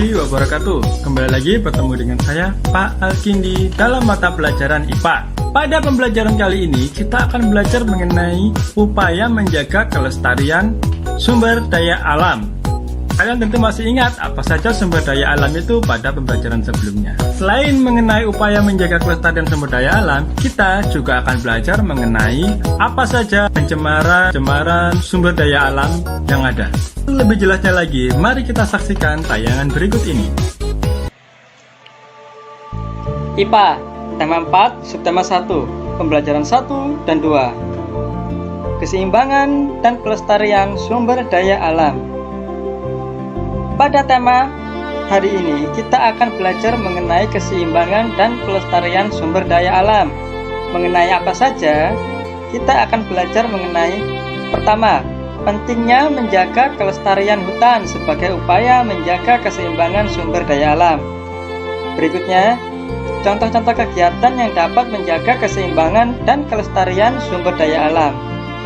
warahmatullahi wabarakatuh. Kembali lagi bertemu dengan saya, Pak Alkindi, dalam mata pelajaran IPA. Pada pembelajaran kali ini, kita akan belajar mengenai upaya menjaga kelestarian sumber daya alam. Kalian tentu masih ingat apa saja sumber daya alam itu pada pembelajaran sebelumnya. Selain mengenai upaya menjaga kelestarian sumber daya alam, kita juga akan belajar mengenai apa saja pencemaran sumber daya alam yang ada. Lebih jelasnya lagi, mari kita saksikan tayangan berikut ini. IPA, tema 4, subtema 1, pembelajaran 1 dan 2. Keseimbangan dan pelestarian sumber daya alam. Pada tema hari ini, kita akan belajar mengenai keseimbangan dan pelestarian sumber daya alam. Mengenai apa saja? Kita akan belajar mengenai pertama, pentingnya menjaga kelestarian hutan sebagai upaya menjaga keseimbangan sumber daya alam. Berikutnya, contoh-contoh kegiatan yang dapat menjaga keseimbangan dan kelestarian sumber daya alam.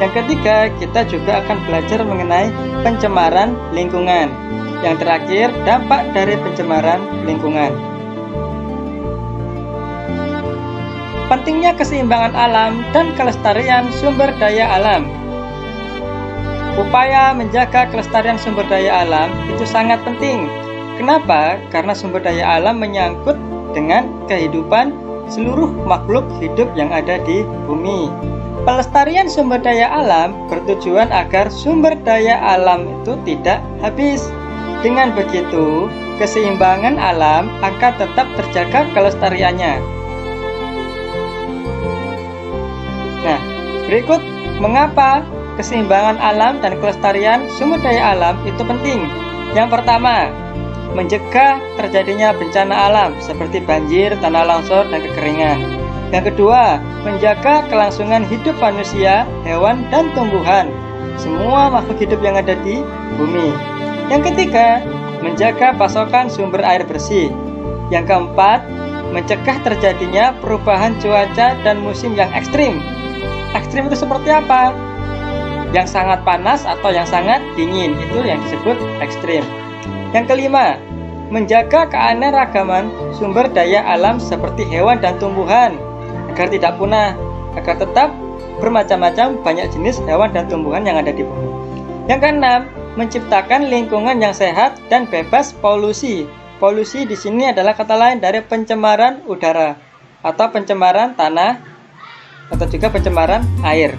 Yang ketiga, kita juga akan belajar mengenai pencemaran lingkungan. Yang terakhir, dampak dari pencemaran lingkungan. Pentingnya keseimbangan alam dan kelestarian sumber daya alam. Upaya menjaga kelestarian sumber daya alam itu sangat penting. Kenapa? Karena sumber daya alam menyangkut dengan kehidupan seluruh makhluk hidup yang ada di bumi. Pelestarian sumber daya alam bertujuan agar sumber daya alam itu tidak habis. Dengan begitu, keseimbangan alam akan tetap terjaga kelestariannya. Nah, berikut mengapa keseimbangan alam dan kelestarian sumber daya alam itu penting. Yang pertama, mencegah terjadinya bencana alam seperti banjir, tanah longsor, dan kekeringan. Yang kedua, menjaga kelangsungan hidup manusia, hewan, dan tumbuhan, semua makhluk hidup yang ada di bumi. Yang ketiga, menjaga pasokan sumber air bersih. Yang keempat, mencegah terjadinya perubahan cuaca dan musim yang ekstrim. Ekstrim itu seperti apa? Yang sangat panas atau yang sangat dingin, itu yang disebut ekstrim. Yang kelima, menjaga keanekaragaman sumber daya alam seperti hewan dan tumbuhan agar tidak punah, agar tetap bermacam-macam banyak jenis hewan dan tumbuhan yang ada di bumi. Yang keenam, menciptakan lingkungan yang sehat dan bebas polusi. Polusi di sini adalah kata lain dari pencemaran udara atau pencemaran tanah atau juga pencemaran air.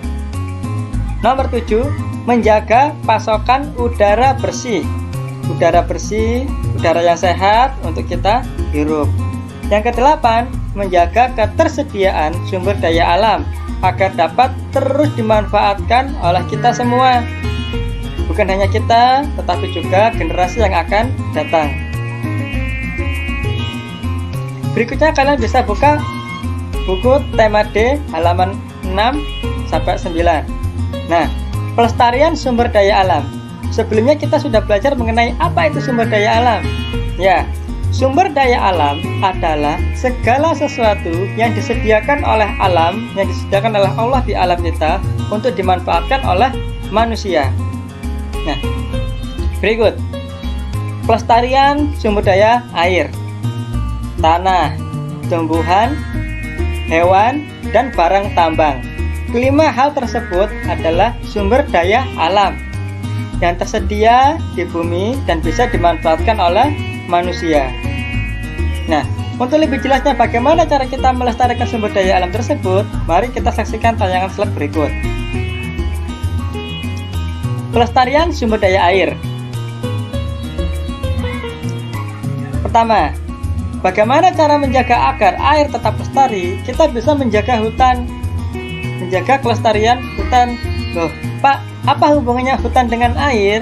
Nomor 7, menjaga pasokan udara bersih. Udara bersih, udara yang sehat untuk kita hirup. Yang ke-8, menjaga ketersediaan sumber daya alam agar dapat terus dimanfaatkan oleh kita semua. Bukan hanya kita, tetapi juga generasi yang akan datang. Berikutnya kalian bisa buka buku tema D halaman 6-9. Nah, pelestarian sumber daya alam. Sebelumnya kita sudah belajar mengenai apa itu sumber daya alam. Ya, sumber daya alam adalah segala sesuatu yang disediakan oleh alam, yang disediakan oleh Allah di alam kita untuk dimanfaatkan oleh manusia. Nah, berikut pelestarian sumber daya air, tanah, tumbuhan, hewan, dan barang tambang. Kelima hal tersebut adalah sumber daya alam yang tersedia di bumi dan bisa dimanfaatkan oleh manusia. Nah, untuk lebih jelasnya bagaimana cara kita melestarikan sumber daya alam tersebut, mari kita saksikan tayangan slide berikut. Pelestarian sumber daya air. Pertama, bagaimana cara menjaga agar air tetap lestari? Kita bisa menjaga hutan, menjaga kelestarian hutan. Loh, Pak, apa hubungannya hutan dengan air?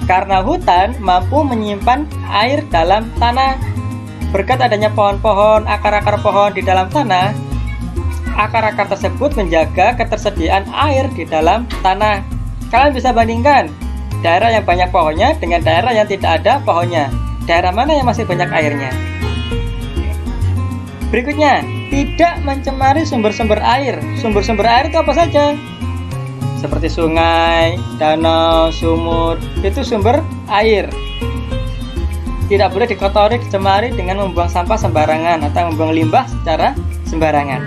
Karena hutan mampu menyimpan air dalam tanah. Berkat adanya pohon-pohon, akar-akar pohon di dalam tanah, akar-akar tersebut menjaga ketersediaan air di dalam tanah. Kalian bisa bandingkan daerah yang banyak pohonnya dengan daerah yang tidak ada pohonnya. Daerah mana yang masih banyak airnya? Berikutnya, tidak mencemari sumber-sumber air. Sumber-sumber air itu apa saja? Seperti sungai, danau, sumur, itu sumber air. tidak boleh dikotori, dicemari dengan membuang sampah sembarangan atau membuang limbah secara sembarangan.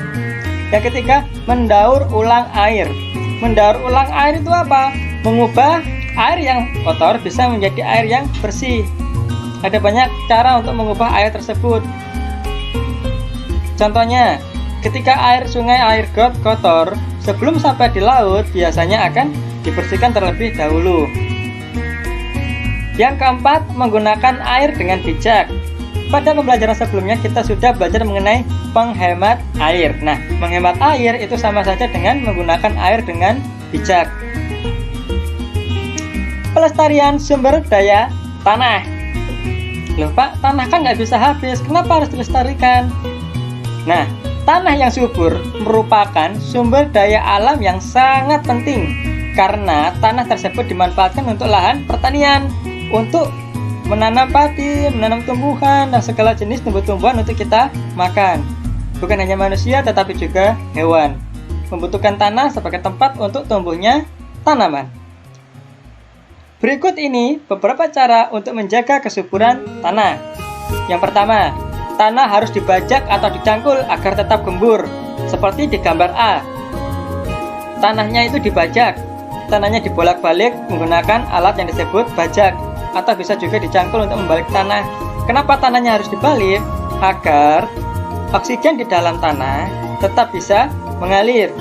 Yang ketiga, mendaur ulang air. Mendaur ulang air itu apa? Mengubah air yang kotor bisa menjadi air yang bersih. Ada banyak cara untuk mengubah air tersebut. Contohnya, ketika air sungai, air got kotor, sebelum sampai di laut biasanya akan dibersihkan terlebih dahulu. Yang keempat, menggunakan air dengan bijak. Pada pembelajaran sebelumnya kita sudah belajar mengenai penghemat air. Nah, menghemat air itu sama saja dengan menggunakan air dengan bijak. Pelestarian sumber daya tanah. Loh Pak, tanah kan nggak bisa habis, kenapa harus dilestarikan? Nah, tanah yang subur merupakan sumber daya alam yang sangat penting karena tanah tersebut dimanfaatkan untuk lahan pertanian, untuk menanam padi, menanam tumbuhan, dan segala jenis tumbuh-tumbuhan untuk kita makan. Bukan hanya manusia, tetapi juga hewan membutuhkan tanah sebagai tempat untuk tumbuhnya tanaman. Berikut ini beberapa cara untuk menjaga kesuburan tanah. Yang pertama, tanah harus dibajak atau dicangkul agar tetap gembur, seperti di gambar A. Tanahnya itu dibajak, tanahnya dibolak-balik menggunakan alat yang disebut bajak, atau bisa juga dicangkul untuk membalik tanah. Kenapa tanahnya harus dibalik? Agar oksigen di dalam tanah tetap bisa mengalir.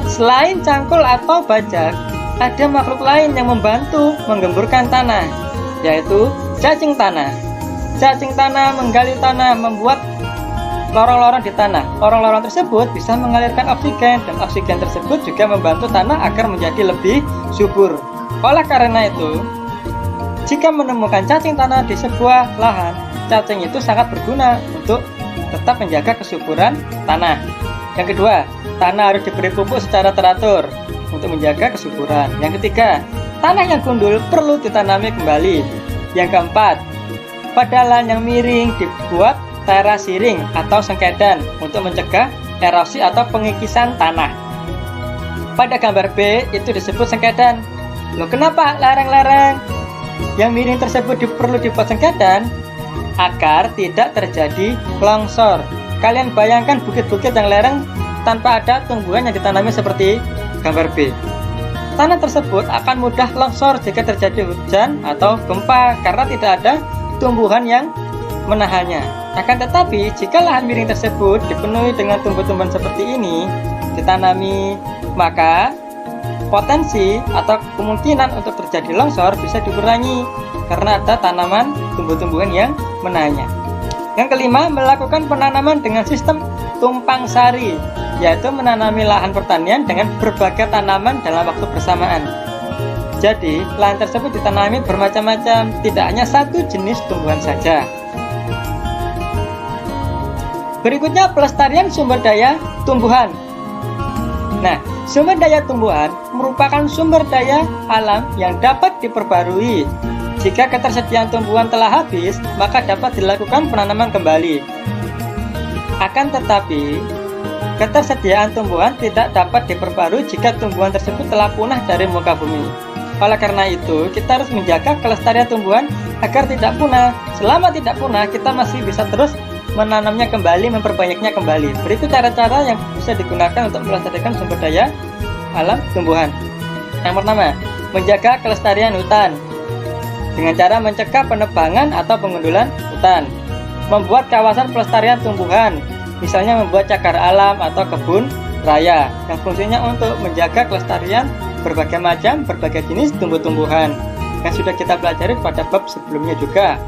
Selain cangkul atau bajak, ada makhluk lain yang membantu menggemburkan tanah, yaitu cacing tanah. Cacing tanah menggali tanah, membuat lorong-lorong di tanah. Lorong-lorong tersebut bisa mengalirkan oksigen, dan oksigen tersebut juga membantu tanah agar menjadi lebih subur. Oleh karena itu, jika menemukan cacing tanah di sebuah lahan, cacing itu sangat berguna untuk tetap menjaga kesuburan tanah. Yang kedua, tanah harus diberi pupuk secara teratur untuk menjaga kesuburan. Yang ketiga, tanah yang gundul perlu ditanami kembali. Yang keempat, pada lahan yang miring dibuat terasiring atau sengkedan untuk mencegah erosi atau pengikisan tanah. Pada gambar B itu disebut sengkedan. Loh, kenapa lereng-lereng yang miring tersebut perlu dibuat sengkedan? Agar tidak terjadi longsor. Kalian bayangkan bukit-bukit yang lereng tanpa ada tumbuhan yang ditanami seperti gambar B. Tanah tersebut akan mudah longsor jika terjadi hujan atau gempa karena tidak ada tumbuhan yang menahannya. Akan tetapi, jika lahan miring tersebut dipenuhi dengan tumbuh-tumbuhan seperti ini, ditanami, maka potensi atau kemungkinan untuk terjadi longsor bisa dikurangi karena ada tanaman tumbuh-tumbuhan yang menahannya. Yang kelima, melakukan penanaman dengan sistem tumpang sari, yaitu menanami lahan pertanian dengan berbagai tanaman dalam waktu bersamaan. Jadi, lahan tersebut ditanami bermacam-macam, tidak hanya satu jenis tumbuhan saja. Berikutnya, pelestarian sumber daya tumbuhan. Nah, sumber daya tumbuhan merupakan sumber daya alam yang dapat diperbarui. Jika ketersediaan tumbuhan telah habis, maka dapat dilakukan penanaman kembali. Akan tetapi, ketersediaan tumbuhan tidak dapat diperbarui jika tumbuhan tersebut telah punah dari muka bumi. Oleh karena itu, kita harus menjaga kelestarian tumbuhan agar tidak punah. Selama tidak punah, kita masih bisa terus menanamnya kembali, memperbanyaknya kembali. Berikut cara-cara yang bisa digunakan untuk melestarikan sumber daya alam tumbuhan. Yang pertama, menjaga kelestarian hutan dengan cara mencegah penebangan atau pengundulan hutan. Membuat kawasan pelestarian tumbuhan, misalnya membuat cagar alam atau kebun raya yang fungsinya untuk menjaga kelestarian berbagai macam, berbagai jenis tumbuh-tumbuhan yang sudah kita pelajari pada bab sebelumnya juga.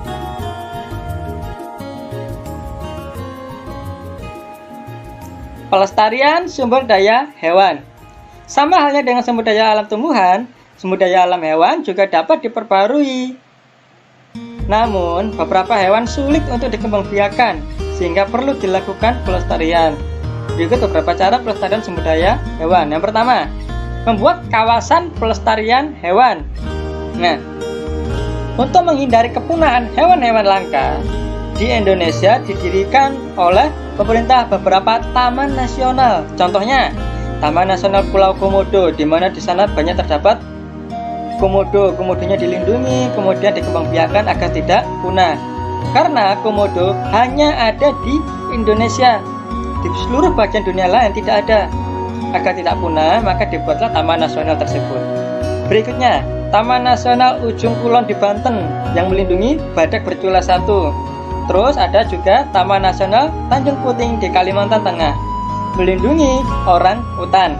Pelestarian sumber daya hewan. Sama halnya dengan sumber daya alam tumbuhan, sumber daya alam hewan juga dapat diperbarui. Namun, beberapa hewan sulit untuk dikembangbiakan, sehingga perlu dilakukan pelestarian. Berikut beberapa cara pelestarian sumber daya hewan. Yang pertama, membuat kawasan pelestarian hewan. Nah, untuk menghindari kepunahan hewan-hewan langka, di Indonesia didirikan oleh pemerintah beberapa taman nasional. Contohnya, Taman Nasional Pulau Komodo, di mana di sana banyak terdapat komodonya dilindungi, kemudian dikembangbiakan agar tidak punah. Karena komodo hanya ada di Indonesia, di seluruh bagian dunia lain tidak ada. Agar tidak punah, maka dibuatlah taman nasional tersebut. Berikutnya, Taman Nasional Ujung Kulon di Banten yang melindungi badak bercula 1. Terus ada juga Taman Nasional Tanjung Puting di Kalimantan Tengah, melindungi orang hutan.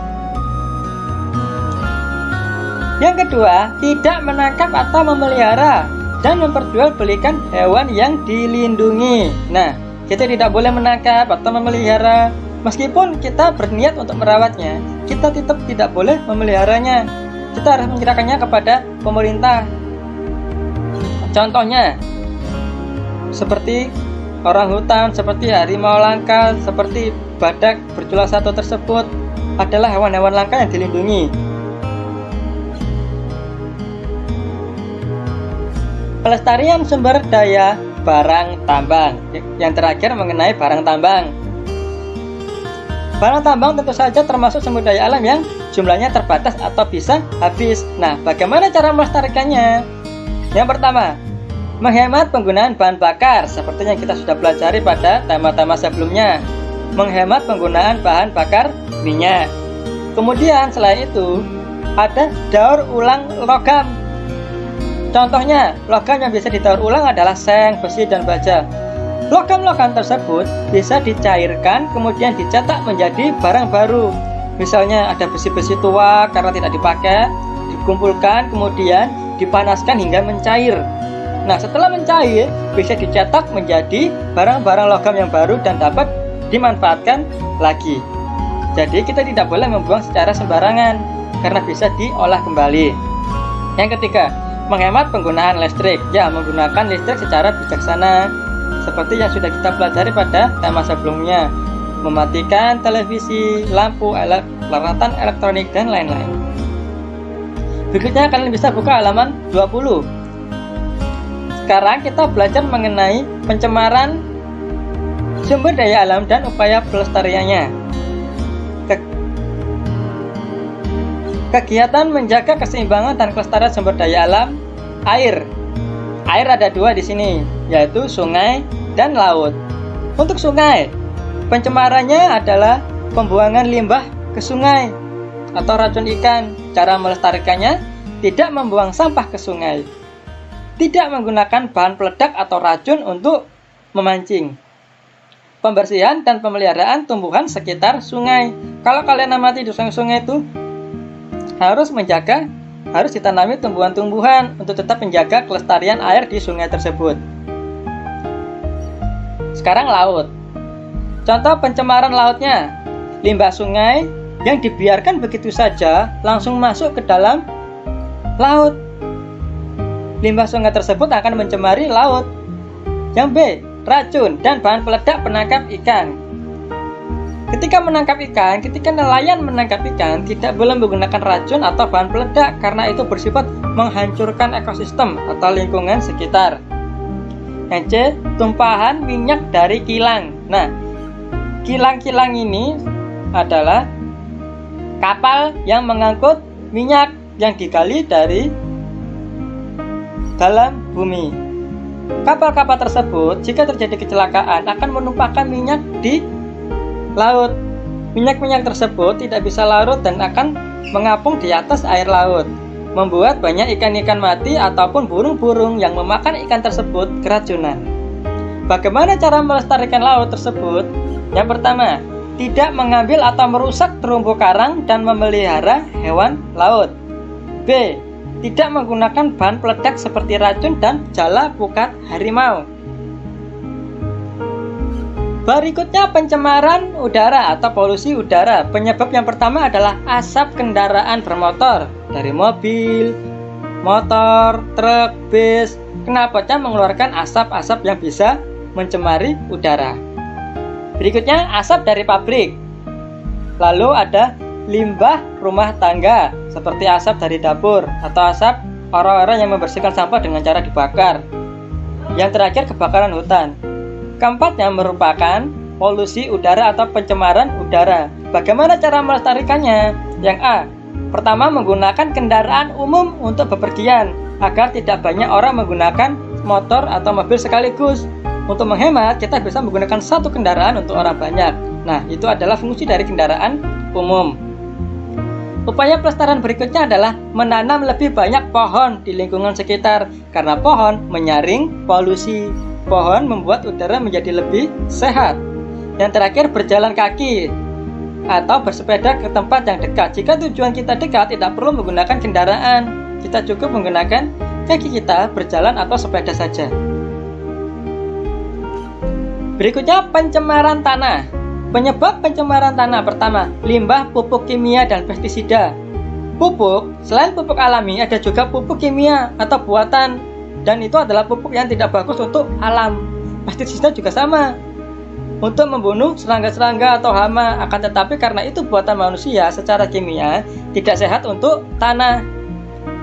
Yang kedua, tidak menangkap atau memelihara dan memperjualbelikan hewan yang dilindungi. Nah, kita tidak boleh menangkap atau memelihara. Meskipun kita berniat untuk merawatnya, kita tetap tidak boleh memeliharanya. Kita harus menyerahkannya kepada pemerintah. Contohnya, seperti orang hutan, seperti harimau langka, seperti badak bercula 1 tersebut adalah hewan-hewan langka yang dilindungi. Pelestarian sumber daya barang tambang. Yang terakhir mengenai barang tambang. Barang tambang tentu saja termasuk sumber daya alam yang jumlahnya terbatas atau bisa habis. Nah, bagaimana cara melestarikannya? Yang pertama, menghemat penggunaan bahan bakar seperti yang kita sudah pelajari pada tema-tema sebelumnya. Menghemat penggunaan bahan bakar minyak. Kemudian selain itu, ada daur ulang logam. Contohnya, logam yang bisa didaur ulang adalah seng, besi, dan baja. Logam-logam tersebut bisa dicairkan kemudian dicetak menjadi barang baru. Misalnya ada besi-besi tua karena tidak dipakai, dikumpulkan kemudian dipanaskan hingga mencair. Nah, setelah mencair bisa dicetak menjadi barang-barang logam yang baru dan dapat dimanfaatkan lagi. Jadi kita tidak boleh membuang secara sembarangan karena bisa diolah kembali. Yang ketiga, menghemat penggunaan listrik. Ya, menggunakan listrik secara bijaksana seperti yang sudah kita pelajari pada tema sebelumnya. Mematikan televisi, lampu, peralatan elektronik, dan lain-lain. Berikutnya kalian bisa buka halaman 20. Sekarang kita belajar mengenai pencemaran sumber daya alam dan upaya pelestariannya. Kegiatan menjaga keseimbangan dan kelestarian sumber daya alam air. Air ada 2 di sini, yaitu sungai dan laut. Untuk sungai, pencemarannya adalah pembuangan limbah ke sungai atau racun ikan. Cara melestarikannya, tidak membuang sampah ke sungai, tidak menggunakan bahan peledak atau racun untuk memancing. Pembersihan dan pemeliharaan tumbuhan sekitar sungai. Kalau kalian amati di sungai-sungai itu harus ditanami tumbuhan-tumbuhan untuk tetap menjaga kelestarian air di sungai tersebut. Sekarang laut. Contoh pencemaran lautnya, limbah sungai yang dibiarkan begitu saja langsung masuk ke dalam laut. Limbah sungai tersebut akan mencemari laut. Yang B, racun dan bahan peledak penangkap ikan. Ketika nelayan menangkap ikan, tidak boleh menggunakan racun atau bahan peledak karena itu bersifat menghancurkan ekosistem atau lingkungan sekitar. Yang C, tumpahan minyak dari kilang. Nah, kilang-kilang ini adalah kapal yang mengangkut minyak yang digali dari dalam bumi. Kapal-kapal tersebut jika terjadi kecelakaan akan menumpahkan minyak di laut. Minyak-minyak tersebut tidak bisa larut dan akan mengapung di atas air laut, membuat banyak ikan-ikan mati ataupun burung-burung yang memakan ikan tersebut keracunan. Bagaimana cara melestarikan laut tersebut? Yang pertama, tidak mengambil atau merusak terumbu karang dan memelihara hewan laut. B, tidak menggunakan bahan peledak seperti racun dan jala pukat harimau. Berikutnya pencemaran udara atau polusi udara. Penyebab yang pertama adalah asap kendaraan bermotor dari mobil, motor, truk, bis. Knalpotnya mengeluarkan asap-asap yang bisa mencemari udara. Berikutnya asap dari pabrik. Lalu ada limbah rumah tangga seperti asap dari dapur atau asap orang-orang yang membersihkan sampah dengan cara dibakar. Yang terakhir kebakaran hutan. Keempatnya merupakan polusi udara atau pencemaran udara. Bagaimana cara melestarikannya? Yang A, Pertama, menggunakan kendaraan umum untuk bepergian agar tidak banyak orang menggunakan motor atau mobil sekaligus. Untuk menghemat, kita bisa menggunakan satu kendaraan untuk orang banyak. Nah, itu adalah fungsi dari kendaraan umum. Upaya pelestarian berikutnya adalah menanam lebih banyak pohon di lingkungan sekitar, karena pohon menyaring polusi. Pohon membuat udara menjadi lebih sehat. Yang terakhir, berjalan kaki atau bersepeda ke tempat yang dekat. Jika tujuan kita dekat, tidak perlu menggunakan kendaraan. Kita cukup menggunakan kaki kita, berjalan atau sepeda saja. Berikutnya, pencemaran tanah. Penyebab pencemaran tanah pertama, limbah, pupuk kimia, dan pestisida. Pupuk, selain pupuk alami, ada juga pupuk kimia atau buatan, dan itu adalah pupuk yang tidak bagus untuk alam. Pestisida juga sama, untuk membunuh serangga-serangga atau hama, akan tetapi karena itu buatan manusia secara kimia tidak sehat untuk tanah.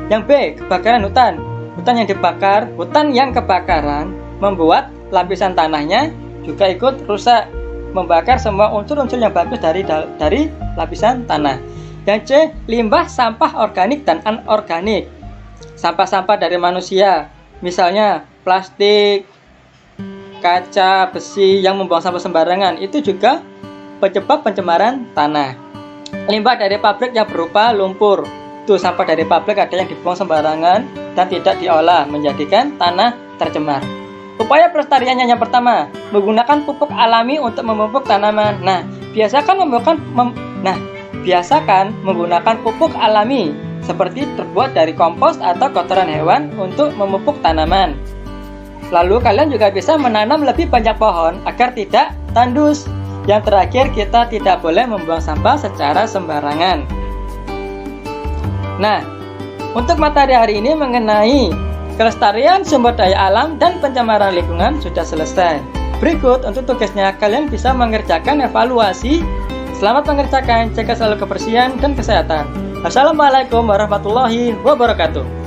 Yang B, kebakaran hutan. Hutan yang kebakaran membuat lapisan tanahnya juga ikut rusak, membakar semua unsur-unsur yang bagus dari lapisan tanah. Yang C, limbah, sampah organik dan anorganik. Sampah-sampah dari manusia, misalnya plastik, kaca, besi yang membuang sampah sembarangan, itu juga penyebab pencemaran tanah. Limbah dari pabrik yang berupa lumpur, itu sampah dari pabrik ada yang dibuang sembarangan dan tidak diolah, menjadikan tanah tercemar. Upaya pelestariannya yang pertama, menggunakan pupuk alami untuk memupuk tanaman. Biasakan menggunakan pupuk alami seperti terbuat dari kompos atau kotoran hewan untuk memupuk tanaman. Lalu kalian juga bisa menanam lebih banyak pohon agar tidak tandus. Yang terakhir, kita tidak boleh membuang sampah secara sembarangan. Untuk materi hari ini mengenai kelestarian sumber daya alam dan pencemaran lingkungan sudah selesai. Berikut untuk tugasnya, kalian bisa mengerjakan evaluasi. Selamat mengerjakan, jaga selalu kebersihan dan kesehatan. Assalamualaikum warahmatullahi wabarakatuh.